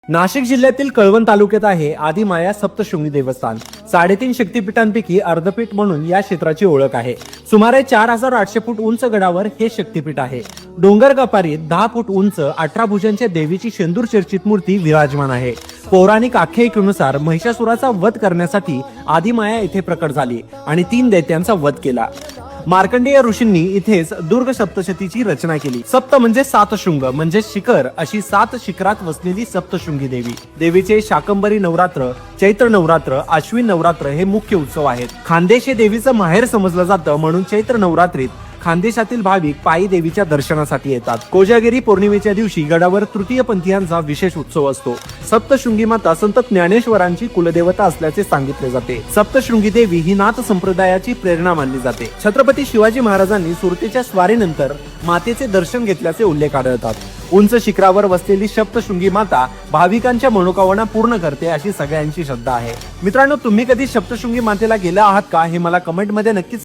नाशिक जिल्ह्यातील कळवण तालुक्यात आहे आदिमाया सप्तशृंगी देवस्थान। 3.5 शक्तिपीठांपैकी अर्धपीठ म्हणून या क्षेत्राची ओळख आहे। सुमारे 4800 फूट उंच गडावर हे शक्तिपीठ आहे। डोंगर कपारीत 10 फूट उंच 18 भुजांच्या देवीची शेंदूर चर्चित मूर्ती विराजमान आहे। पौराणिक आख्यायिकेनुसार महिषासुराचा वध करण्यासाठी आदिमाया येथे प्रकट झाली आणि 3 दैत्यांचा वध केला। मार्कंडेय ऋषींनी इथेच दुर्ग सप्तशतीची रचना केली। सप्त म्हणजे 7 शृंग म्हणजे शिखर, अशी 7 शिखरात वसलेली सप्तशृंगी देवी। देवीचे शाकंभरी नवरात्र, चैत्र नवरात्र, आश्विन नवरात्र हे मुख्य उत्सव आहेत। खानदेश हे देवीचं माहेर समजलं जातं, म्हणून चैत्र नवरात्रीत खानदेशातील भाविक पायी देवीच्या दर्शनासाठी येतात। कोजागिरी पौर्णिमेच्या दिवशी गडावर तृतीय पंथीयांचा विशेष उत्सव असतो। सप्तशृंगी माता संत ज्ञानेश्वरांची कुलदेवता असल्याचे सांगितले जाते। सप्तशृंगी देवी ही नाथ संप्रदायाची प्रेरणा मानली जाते। छत्रपती शिवाजी महाराजांनी सुरतेच्या स्वारीनंतर मातेचे दर्शन घेतल्याचे उल्लेख आढळतात। उंच शिखरावर वसलेली सप्तशृंगी माता भाविकांच्या मनोकामना पूर्ण करते अशी सगळ्यांची श्रद्धा आहे। मित्रांनो, तुम्ही कधी सप्तशृंगी मातेला गेला आहात का हे मला कमेंट मध्ये नक्कीच